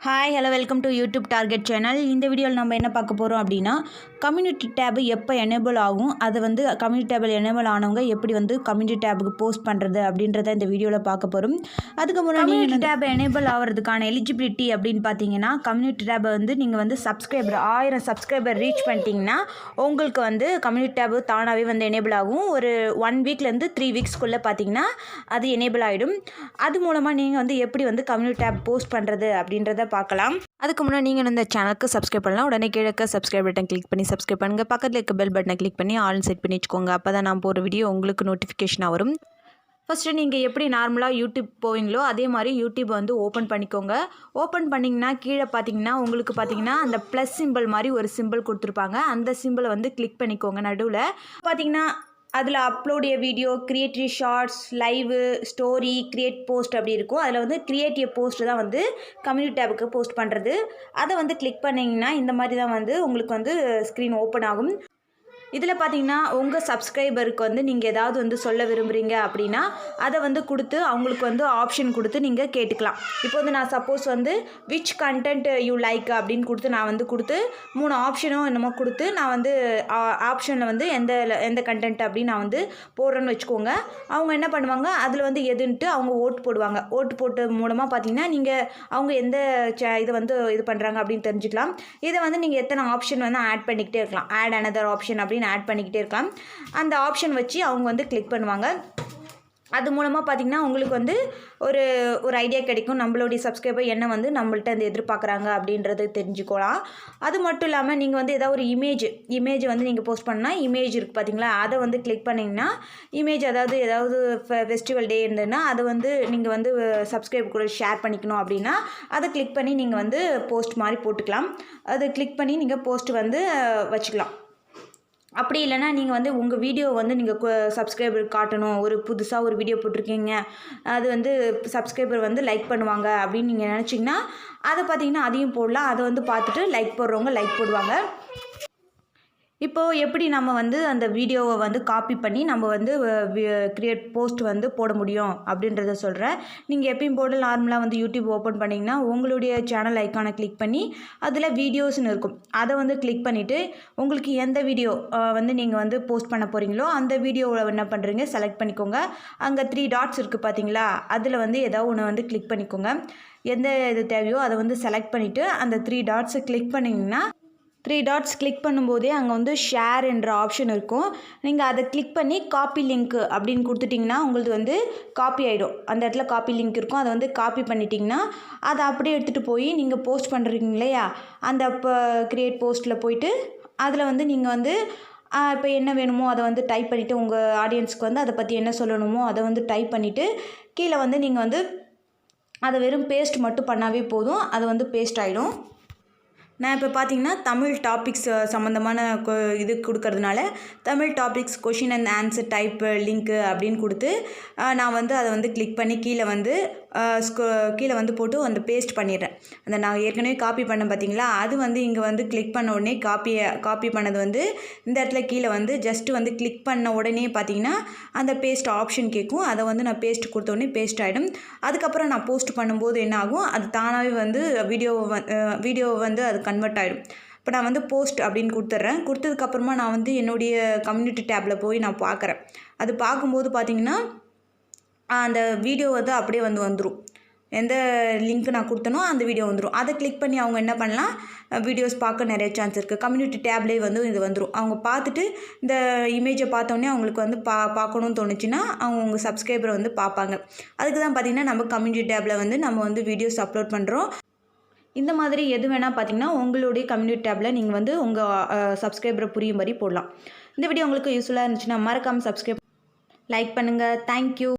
Hi hello welcome to YouTube target channel. இந்த வீடியோவில் நம்ம என்ன பார்க்க போகிறோம் அப்படின்னா, கம்யூனிட்டி டேப் எப்போ எனேபிள் ஆகும், அது வந்து கம்யூனிட்டி டேபிள் எனேபிள் ஆனவங்க எப்படி வந்து கம்யூனிட்டி டேபுக்கு போஸ்ட் பண்ணுறது அப்படின்றத இந்த வீடியோவில் பார்க்க போகிறோம். அதுக்கு முன்னாடி கம்யூனிட்டி டேப் எனேபிள் ஆகிறதுக்கான எலிஜிபிலிட்டி அப்படின்னு பார்த்தீங்கன்னா, கம்யூனிட்டி டேபை வந்து நீங்கள் வந்து சப்ஸ்கிரைபர் 1000 சப்ஸ்கிரைபர் ரீச் பண்ணிட்டீங்கன்னா உங்களுக்கு வந்து கம்யூனிட்டி டேபு தானாகவே வந்து எனேபிள் ஆகும். ஒரு 1 வீக்லேருந்து 3 வீக்ஸ்க்குள்ளே பார்த்தீங்கன்னா அது எனேபிள் ஆகிடும். அது மூலமாக நீங்கள் வந்து எப்படி வந்து கம்யூனிட்டி டேப் போஸ்ட் பண்ணுறது அப்படின்றத பார்க்கலாம். அதுக்கு முன்னாடி நீங்கள் இந்த சேனலுக்கு சப்ஸ்கிரைப் பண்ணலாம். உடனே கீழே சப்ஸ்கிரைப் பட்டன் கிளிக் பண்ணி சப்ஸ்கிரைப் பண்ணுங்கள். பக்கத்தில் இருக்க பெல் பட்டனை கிளிக் பண்ணி ஆல் செட் பண்ணி வச்சுக்கோங்க. அப்போ தான் நான் போகிற வீடியோ உங்களுக்கு நோட்டிஃபிகேஷனாக வரும். ஃபஸ்ட்டு நீங்கள் எப்படி நார்மலாக யூடியூப் போவீங்களோ அதே மாதிரி யூடியூப் வந்து ஓப்பன் பண்ணிக்கோங்க. ஓப்பன் பண்ணிங்கன்னா கீழே பார்த்தீங்கன்னா உங்களுக்கு பார்த்தீங்கன்னா அந்த ப்ளஸ் சிம்பிள் மாதிரி ஒரு சிம்பிள் கொடுத்துருப்பாங்க. அந்த சிம்பிளை வந்து கிளிக் பண்ணிக்கோங்க. நடுவில் பார்த்தீங்கன்னா அதில் upload video, create shorts, live, story, create post அப்படி இருக்கும். அதில் வந்து கிரியேட் போஸ்ட்டு தான் வந்து கம்யூனிட்டி டேபுக்கு போஸ்ட் பண்ணுறது. அதை வந்து கிளிக் பண்ணிங்கன்னா இந்த மாதிரி தான் வந்து உங்களுக்கு வந்து ஸ்க்ரீன் ஓப்பன் ஆகும். இதில் பார்த்தீங்கன்னா உங்கள் சப்ஸ்கிரைபருக்கு வந்து நீங்கள் ஏதாவது வந்து சொல்ல விரும்புகிறீங்க அப்படின்னா அதை வந்து கொடுத்து அவங்களுக்கு வந்து ஆப்ஷன் கொடுத்து நீங்கள் கேட்டுக்கலாம். இப்போ வந்து நான் சப்போஸ் வந்து விச் கண்டென்ட் யூ லைக் அப்படின்னு கொடுத்து நான் வந்து கொடுத்து 3 ஆப்ஷனும் என்னமோ கொடுத்து நான் வந்து ஆப்ஷனில் வந்து எந்த கண்டென்ட் அப்படின்னு நான் வந்து போடுறேன்னு வச்சுக்கோங்க. அவங்க என்ன பண்ணுவாங்க, அதில் வந்து எதுன்ட்டு அவங்க ஓட்டு போடுவாங்க. ஓட்டு போட்டு மூலமாக பார்த்தீங்கன்னா நீங்கள் அவங்க எந்த இதை வந்து இது பண்ணுறாங்க அப்படின்னு தெரிஞ்சுக்கலாம். இதை வந்து நீங்கள் எத்தனை ஆப்ஷன் வந்து ஆட் பண்ணிக்கிட்டே இருக்கலாம். ஆட் அனதர் ஆப்ஷன் அப்படின்னு ஆட் பண்ணிக்கிட்டே இருக்கலாம். அந்த ஆப்ஷன் வச்சு அவங்க வந்து கிளிக் பண்ணுவாங்க. அது மூலமாக பார்த்திங்கன்னா உங்களுக்கு வந்து ஒரு ஐடியா கிடைக்கும். நம்மளுடைய சப்ஸ்கிரைபர் என்ன வந்து நம்மள்ட்ட அந்த எதிர்பார்க்குறாங்க அப்படின்றது தெரிஞ்சுக்கலாம். அது மட்டும் இல்லாமல் நீங்கள் வந்து ஏதாவது ஒரு இமேஜ் வந்து நீங்கள் போஸ்ட் பண்ணால் இமேஜ் இருக்குது பார்த்தீங்களா, அதை வந்து கிளிக் பண்ணிங்கன்னா இமேஜ் ஏதாவது ஃபெஸ்டிவல் டே இருந்ததுன்னா அதை வந்து நீங்கள் வந்து சப்ஸ்கிரைபர் கூட ஷேர் பண்ணிக்கணும் அப்படின்னா அதை கிளிக் பண்ணி நீங்கள் வந்து போஸ்ட் மாதிரி போட்டுக்கலாம். அதை கிளிக் பண்ணி நீங்கள் போஸ்ட் வந்து வச்சுக்கலாம். அப்படி இல்லைனா நீங்கள் வந்து உங்கள் வீடியோ வந்து நீங்கள் சப்ஸ்கிரைபர் காட்டணும், ஒரு புதுசாக ஒரு வீடியோ போட்டிருக்கீங்க, அது வந்து சப்ஸ்கிரைபர் வந்து லைக் பண்ணுவாங்க அப்படின்னு நீங்கள் நினச்சிங்கன்னா அதை பார்த்தீங்கன்னா அதையும் போடலாம். அதை வந்து பார்த்துட்டு லைக் போடுறவங்க லைக் போடுவாங்க. இப்போது எப்படி நம்ம வந்து அந்த வீடியோவை வந்து காப்பி பண்ணி நம்ம வந்து கிரியேட் போஸ்ட் வந்து போட முடியும் அப்படின்றத சொல்கிறேன். நீங்கள் எப்பயும் போல நார்மலாக வந்து யூடியூப் ஓப்பன் பண்ணிங்கன்னா உங்களுடைய சேனல் ஐக்கானை கிளிக் பண்ணி அதில் வீடியோஸ்னு இருக்கும். அதை வந்து கிளிக் பண்ணிவிட்டு உங்களுக்கு எந்த வீடியோ வந்து நீங்கள் வந்து போஸ்ட் பண்ண போகிறீங்களோ அந்த வீடியோவை என்ன பண்ணுறீங்க செலக்ட் பண்ணிக்கோங்க. அங்கே 3 டாட்ஸ் இருக்குது பார்த்தீங்களா, அதில் வந்து ஏதாவது ஒன்று வந்து கிளிக் பண்ணிக்கோங்க. எந்த இது தேவையோ அதை வந்து செலக்ட் பண்ணிவிட்டு அந்த 3 டாட்ஸை கிளிக் பண்ணிங்கன்னா 3 டாட்ஸ் கிளிக் பண்ணும்போதே அங்கே வந்து ஷேர் என்ற ஆப்ஷன் இருக்கும். நீங்கள் அதை கிளிக் பண்ணி காப்பி லிங்க் அப்படின்னு கொடுத்துட்டிங்கன்னா உங்களுக்கு வந்து காப்பி ஆகிடும். அந்த இடத்துல காப்பி லிங்க் இருக்கும். அதை வந்து காப்பி பண்ணிட்டீங்கன்னா அதை அப்படியே எடுத்துகிட்டு போய் நீங்கள் போஸ்ட் பண்ணுறீங்க இல்லையா, அந்த கிரியேட் போஸ்ட்டில் போயிட்டு அதில் வந்து நீங்கள் வந்து இப்போ என்ன வேணுமோ அதை வந்து டைப் பண்ணிவிட்டு உங்கள் ஆடியன்ஸ்க்கு வந்து அதை பற்றி என்ன சொல்லணுமோ அதை வந்து டைப் பண்ணிவிட்டு கீழே வந்து நீங்கள் வந்து அதை வெறும் பேஸ்ட் மட்டும் பண்ணாவே போதும். அது வந்து பேஸ்ட் ஆகிடும். நான் இப்போ பார்த்தீங்கன்னா தமிழ் டாபிக்ஸ் சம்மந்தமான இது கொடுக்கறதுனால Tamil topics question and answer type link அப்படின்னு கொடுத்து நான் வந்து அதை வந்து கிளிக் பண்ணி கீழே வந்து போட்டு அந்த பேஸ்ட் பண்ணிடுறேன். அந்த நான் ஏற்கனவே காப்பி பண்ணேன் பார்த்தீங்களா, அது வந்து இங்கே வந்து கிளிக் பண்ண உடனே காப்பி பண்ணது வந்து இந்த இடத்துல கீழே வந்து ஜஸ்ட்டு வந்து கிளிக் பண்ண உடனே பார்த்தீங்கன்னா அந்த பேஸ்ட் ஆப்ஷன் கேட்கும். அதை வந்து நான் பேஸ்ட் கொடுத்த உடனே பேஸ்ட் ஆகிடும். அதுக்கப்புறம் நான் போஸ்ட் பண்ணும்போது என்ன ஆகும், அது தானாகவே வந்து வீடியோ வந்து அது கன்வெர்ட் ஆகிடும். இப்போ நான் வந்து போஸ்ட் அப்படின்னு கொடுத்துட்றேன். கொடுத்ததுக்கப்புறமா நான் வந்து என்னுடைய கம்யூனிட்டி டேப்பில் போய் நான் பார்க்குறேன். அது பார்க்கும்போது பார்த்திங்கன்னா அந்த வீடியோ வந்து அப்படியே வந்து வந்துடும். எந்த லிங்க் நான் கொடுத்தனோ அந்த வீடியோ வந்துடும். அதை கிளிக் பண்ணி அவங்க என்ன பண்ணலாம், வீடியோஸ் பார்க்க நிறைய சான்ஸ் இருக்குது. கம்யூனிட்டி டேப்லேயே வந்து இது வந்துடும். அவங்க பார்த்துட்டு இந்த இமேஜை பார்த்தோன்னே அவங்களுக்கு வந்து பார்க்கணுன்னு தோணுச்சுன்னா அவங்க உங்கள் சப்ஸ்கிரைபரை வந்து பார்ப்பாங்க. அதுக்கு தான் பார்த்திங்கன்னா நம்ம கம்யூனிட்டி டேப்பில் வந்து நம்ம வந்து வீடியோஸ் அப்லோட் பண்ணுறோம். இந்த மாதிரி எது வேணால் பார்த்தீங்கன்னா உங்களுடைய கம்யூனிட்டி டேப்பில் நீங்கள் வந்து உங்கள் சப்ஸ்கிரைபரை புரியும் மாதிரி போடலாம். இந்த வீடியோ உங்களுக்கு யூஸ்ஃபுல்லாக இருந்துச்சுன்னா மறக்காமல் சப்ஸ்கிரைப் லைக் பண்ணுங்கள். தேங்க்யூ.